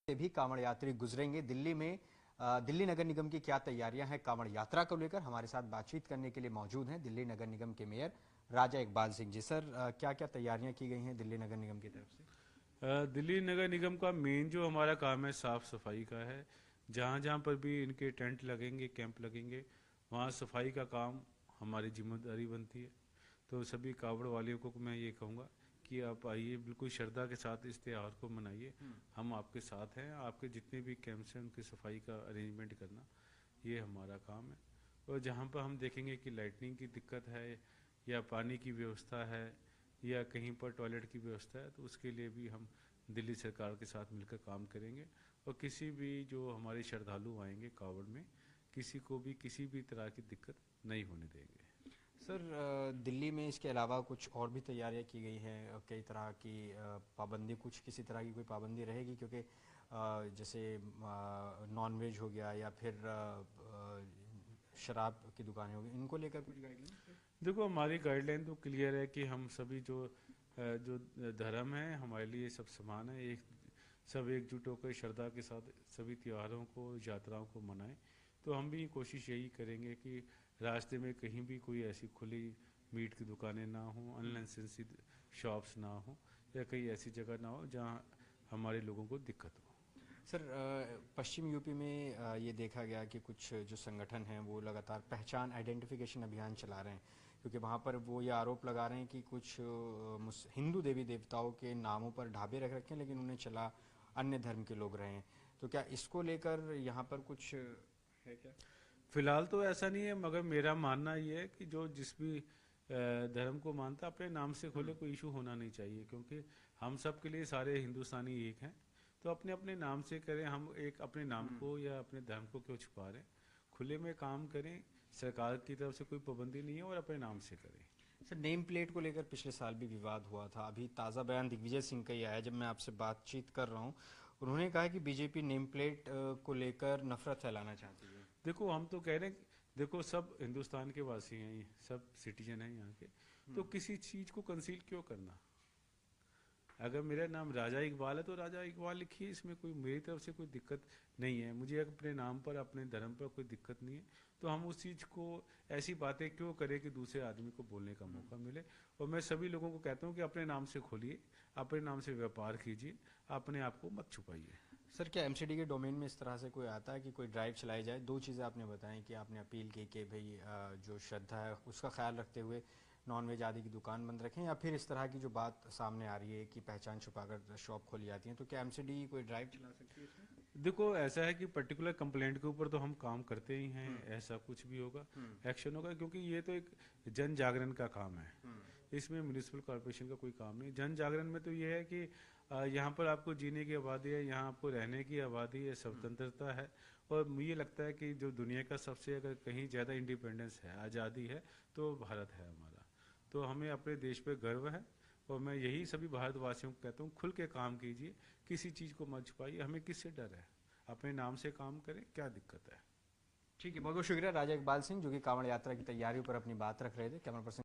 से भी कांवड़ यात्री गुजरेंगे। दिल्ली में दिल्ली नगर निगम की क्या तैयारियां हैं कांवड़ यात्रा को लेकर, हमारे साथ बातचीत करने के लिए मौजूद हैं दिल्ली नगर निगम के मेयर राजा इकबाल सिंह जी। सर, क्या क्या तैयारियां की गई हैं दिल्ली नगर निगम की तरफ से? दिल्ली नगर निगम का मेन जो हमारा काम है साफ सफाई का है। जहाँ जहाँ पर भी इनके टेंट लगेंगे, कैंप लगेंगे, वहाँ सफाई का काम हमारी जिम्मेदारी बनती है। तो सभी कावड़ वालियों को मैं ये कहूँगा कि आप आइए, बिल्कुल श्रद्धा के साथ इस त्यौहार को मनाइए। हम आपके साथ हैं। आपके जितने भी कैंप्स हैं उनकी सफाई का अरेंजमेंट करना ये हमारा काम है। और जहाँ पर हम देखेंगे कि लाइटनिंग की दिक्कत है या पानी की व्यवस्था है या कहीं पर टॉयलेट की व्यवस्था है, तो उसके लिए भी हम दिल्ली सरकार के साथ मिलकर काम करेंगे। और किसी भी जो हमारे श्रद्धालु आएंगे कावड़ में, किसी को भी किसी भी तरह की दिक्कत नहीं होने देंगे। सर, दिल्ली में इसके अलावा कुछ और भी तैयारियां की गई हैं? कई तरह की पाबंदी, कुछ किसी तरह की कोई पाबंदी रहेगी? क्योंकि जैसे नॉन वेज हो गया या फिर शराब की दुकानें हो गई, इनको लेकर कुछ गाइडलाइन? देखो, हमारी गाइडलाइन तो क्लियर है कि हम सभी जो धर्म है हमारे लिए सब समान है। एक सब एकजुट होकर श्रद्धा के साथ सभी त्योहारों को, यात्राओं को मनाएं। तो हम भी कोशिश यही करेंगे कि रास्ते में कहीं भी कोई ऐसी खुली मीट की दुकानें ना हो, अनलाइसेंस्ड शॉप्स ना हो, या कहीं ऐसी जगह ना हो जहाँ हमारे लोगों को दिक्कत हो। सर, पश्चिम यूपी में ये देखा गया कि कुछ जो संगठन हैं वो लगातार पहचान आइडेंटिफिकेशन अभियान चला रहे हैं, क्योंकि वहाँ पर वो ये आरोप लगा रहे हैं कि कुछ हिंदू देवी देवताओं के नामों पर ढाबे रख रखे हैं, लेकिन उन्हें चला अन्य धर्म के लोग रहे हैं। तो क्या इसको लेकर यहाँ पर कुछ है क्या? फिलहाल तो ऐसा नहीं है, मगर मेरा मानना ये है कि जो जिस भी धर्म को मानता अपने नाम से खोले, कोई इशू होना नहीं चाहिए। क्योंकि हम सब के लिए सारे हिंदुस्तानी एक हैं। तो अपने अपने नाम से करें। हम एक अपने नाम को या अपने धर्म को क्यों छुपा रहे हैं? खुले में काम करें। सरकार की तरफ से कोई पाबंदी नहीं है, और अपने नाम से करें। सर, नेम प्लेट को लेकर पिछले साल भी विवाद हुआ था। अभी ताज़ा बयान दिग्विजय सिंह का ही आया जब मैं आपसे बातचीत कर रहा हूँ। उन्होंने कहा कि बीजेपी नेम प्लेट को लेकर नफरत फैलाना चाहती है। देखो, हम तो कह रहे हैं, देखो सब हिंदुस्तान के वासी हैं, ये सब सिटीजन हैं यहाँ के। तो किसी चीज़ को कंसील क्यों करना? अगर मेरा नाम राजा इकबाल है तो राजा इकबाल लिखिए, इसमें कोई मेरी तरफ से कोई दिक्कत नहीं है। मुझे अपने नाम पर, अपने धर्म पर कोई दिक्कत नहीं है। तो हम उस चीज़ को, ऐसी बातें क्यों करें कि दूसरे आदमी को बोलने का मौका मिले। और मैं सभी लोगों को कहता हूँ कि अपने नाम से खोलिए, अपने नाम से व्यापार कीजिए, अपने आप को मत छुपाइए। सर, क्या एमसीडी के डोमेन में इस तरह से कोई आता है कि कोई ड्राइव चलाई जाए? दो चीज़ें आपने बताई कि आपने अपील की कि भाई जो श्रद्धा है उसका ख्याल रखते हुए नॉनवेज आदि की दुकान बंद रखें, या फिर इस तरह की जो बात सामने आ रही है कि पहचान छुपाकर शॉप खोली जाती है, तो क्या एमसीडी कोई ड्राइव चला सकती है इसमें? देखो, ऐसा है कि पर्टिकुलर कंप्लेंट के ऊपर तो हम काम करते ही हैं। ऐसा कुछ भी होगा, एक्शन होगा, क्योंकि ये तो एक जन जागरण का काम है। इसमें म्यूनिसिपल कॉर्पोरेशन का कोई काम नहीं। जन जागरण में तो ये है कि यहाँ पर आपको जीने की आबादी है, यहाँ आपको रहने की आबादी है, स्वतंत्रता है। और मुझे लगता है कि जो दुनिया का सबसे अगर कहीं ज़्यादा इंडिपेंडेंस है, आज़ादी है, तो भारत है हमारा। तो हमें अपने देश पे गर्व है। और मैं यही सभी भारतवासियों को कहता हूँ, खुल के काम कीजिए, किसी चीज़ को मत छुपाइए। हमें किससे डर है? अपने नाम से काम करें, क्या दिक्कत है? ठीक है, बहुत बहुत शुक्रिया राजा इकबाल सिंह, जो कि कांवड़ यात्रा की तैयारियों पर अपनी बात रख रहे थे। Camera person